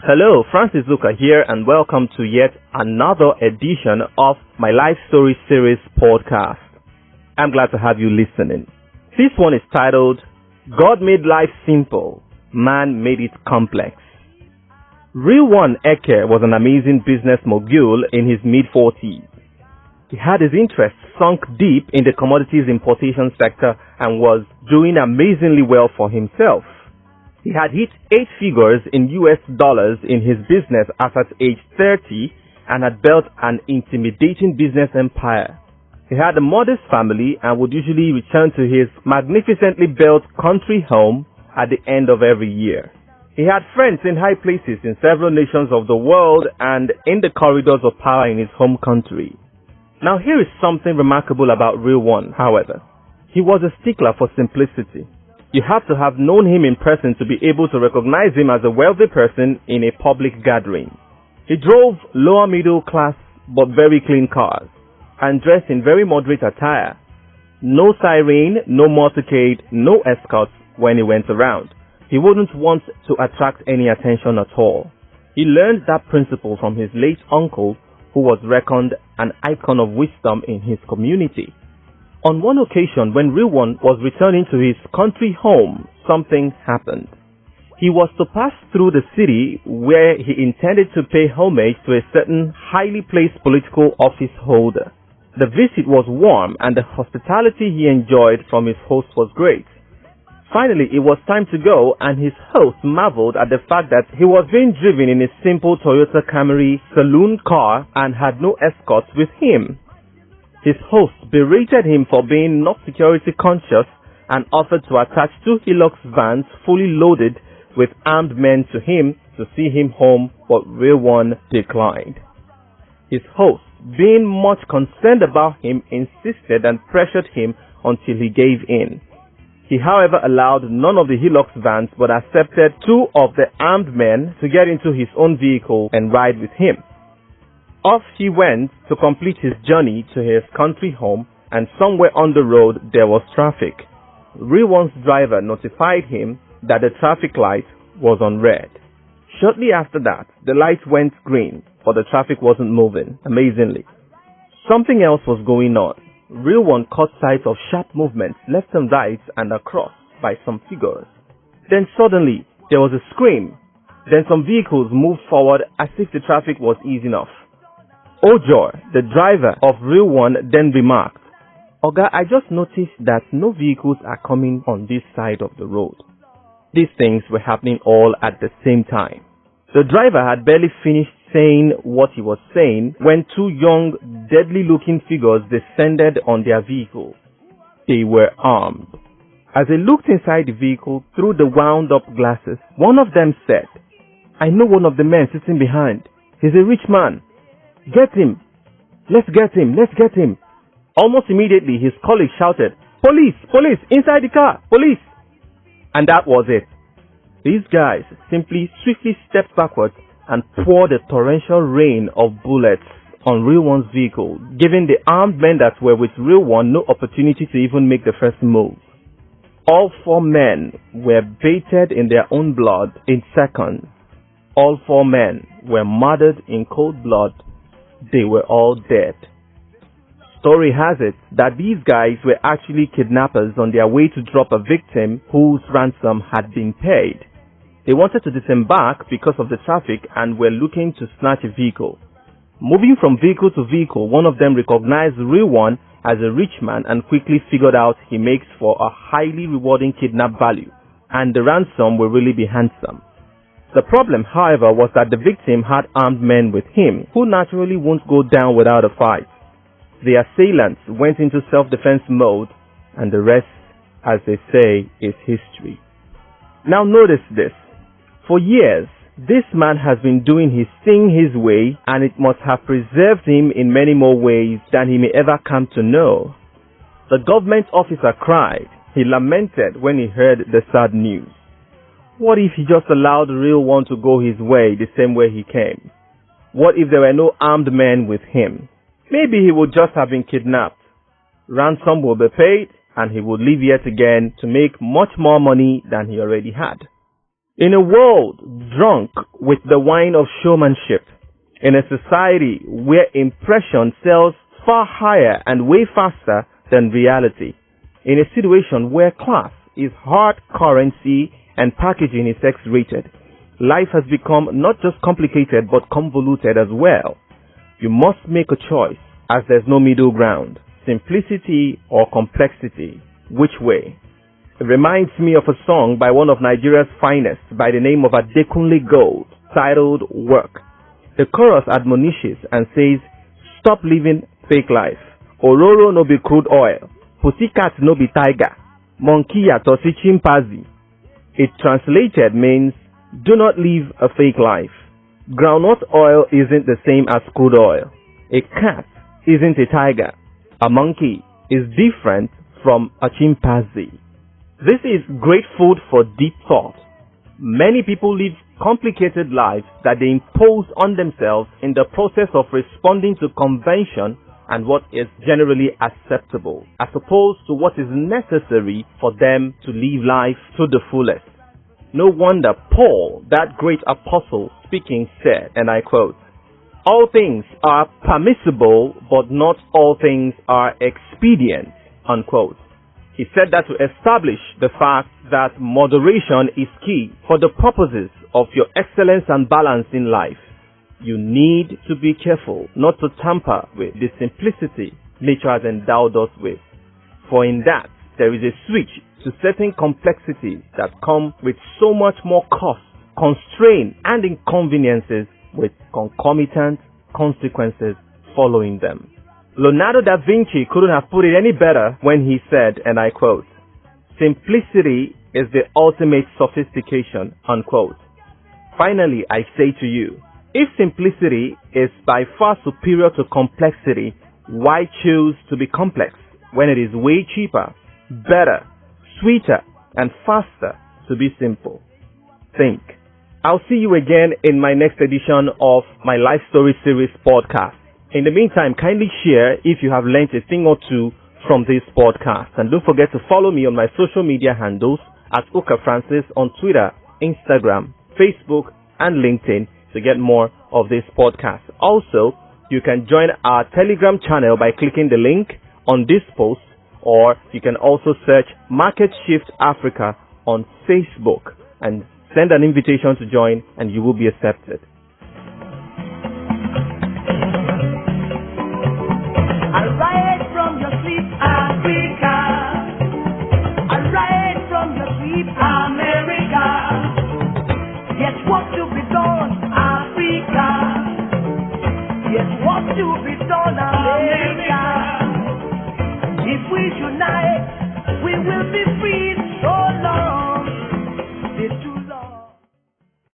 Hello, Francis Zuka here, and welcome to yet another edition of my Life Story Series podcast. I'm glad to have you listening. This one is titled, God Made Life Simple, Man Made It Complex. Real One Eke was an amazing business mogul in his mid-40s. He had his interests sunk deep in the commodities importation sector and was doing amazingly well for himself. He had hit 8 figures in US dollars in his business as at age 30 and had built an intimidating business empire. He had a modest family and would usually return to his magnificently built country home at the end of every year. He had friends in high places in several nations of the world and in the corridors of power in his home country. Now here is something remarkable about Real One, however. He was a stickler for simplicity. You have to have known him in person to be able to recognize him as a wealthy person in a public gathering. He drove lower middle class but very clean cars and dressed in very moderate attire. No siren, no motorcade, no escorts when he went around. He wouldn't want to attract any attention at all. He learned that principle from his late uncle, who was reckoned an icon of wisdom in his community. On one occasion, when Real One was returning to his country home, something happened. He was to pass through the city where he intended to pay homage to a certain highly placed political office holder. The visit was warm and the hospitality he enjoyed from his host was great. Finally, it was time to go, and his host marveled at the fact that he was being driven in a simple Toyota Camry saloon car and had no escorts with him. His host berated him for being not security conscious and offered to attach 2 Hilux vans fully loaded with armed men to him to see him home, but Real One declined. His host, being much concerned about him, insisted and pressured him until he gave in. He, however, allowed none of the Hilux vans but accepted 2 of the armed men to get into his own vehicle and ride with him. Off he went to complete his journey to his country home, and somewhere on the road there was traffic. Real One's driver notified him that the traffic light was on red. Shortly after that, the light went green, but the traffic wasn't moving, amazingly. Something else was going on. Real One caught sight of sharp movements left and right and across by some figures. Then suddenly, there was a scream. Then some vehicles moved forward as if the traffic was easing off. Ojo, the driver of Real One, then remarked, "Oga, I just noticed that no vehicles are coming on this side of the road." These things were happening all at the same time. The driver had barely finished saying what he was saying when 2 young, deadly-looking figures descended on their vehicle. They were armed. As they looked inside the vehicle through the wound-up glasses, one of them said, "I know one of the men sitting behind. He's a rich man. Get him! Let's get him! Let's get him!" Almost immediately, his colleague shouted, "Police! Police! Inside the car! Police!" And that was it. These guys simply swiftly stepped backwards and poured a torrential rain of bullets on Real One's vehicle, giving the armed men that were with Real One no opportunity to even make the first move. All 4 men were bathed in their own blood in seconds. All 4 men were murdered in cold blood. They were all dead. Story has it that these guys were actually kidnappers on their way to drop a victim whose ransom had been paid. They wanted to disembark because of the traffic and were looking to snatch a vehicle. Moving from vehicle to vehicle, one of them recognized Real One as a rich man and quickly figured out he makes for a highly rewarding kidnap value, and the ransom will really be handsome. The problem, however, was that the victim had armed men with him, who naturally won't go down without a fight. The assailants went into self-defense mode, and the rest, as they say, is history. Now notice this. For years, this man has been doing his thing his way, and it must have preserved him in many more ways than he may ever come to know. The government officer cried. He lamented when he heard the sad news. What if he just allowed the Real One to go his way the same way he came? What if there were no armed men with him? Maybe he would just have been kidnapped. Ransom will be paid, and he would leave yet again to make much more money than he already had. In a world drunk with the wine of showmanship, in a society where impression sells far higher and way faster than reality, in a situation where class is hard currency and packaging is X-rated, life has become not just complicated but convoluted as well. You must make a choice, as there's no middle ground. Simplicity or complexity? Which way? It reminds me of a song by one of Nigeria's finest by the name of Adekunle Gold, titled Work. The chorus admonishes and says, stop living fake life. Ororo no be crude oil. Pussycat no be tiger. Monkey atosi chimpanzee. It translated means, do not live a fake life. Groundnut oil isn't the same as crude oil. A cat isn't a tiger. A monkey is different from a chimpanzee. This is great food for deep thought. Many people live complicated lives that they impose on themselves in the process of responding to convention and what is generally acceptable, as opposed to what is necessary for them to live life to the fullest. No wonder Paul, that great apostle, speaking said, and I quote, all things are permissible, but not all things are expedient, unquote. He said that to establish the fact that moderation is key for the purposes of your excellence and balance in life. You need to be careful not to tamper with the simplicity nature has endowed us with. For in that, there is a switch to certain complexities that come with so much more cost, constraint, and inconveniences with concomitant consequences following them. Leonardo da Vinci couldn't have put it any better when he said, and I quote, simplicity is the ultimate sophistication, unquote. Finally, I say to you, if simplicity is by far superior to complexity, why choose to be complex when it is way cheaper, better, sweeter, and faster to be simple? Think. I'll see you again in my next edition of my Life Story Series podcast. In the meantime, kindly share if you have learned a thing or two from this podcast. And don't forget to follow me on my social media handles at Uka Francis on Twitter, Instagram, Facebook, and LinkedIn to get more of this podcast. Also, you can join our Telegram channel by clicking the link on this post, or you can also search Market Shift Africa on Facebook and send an invitation to join, and you will be accepted.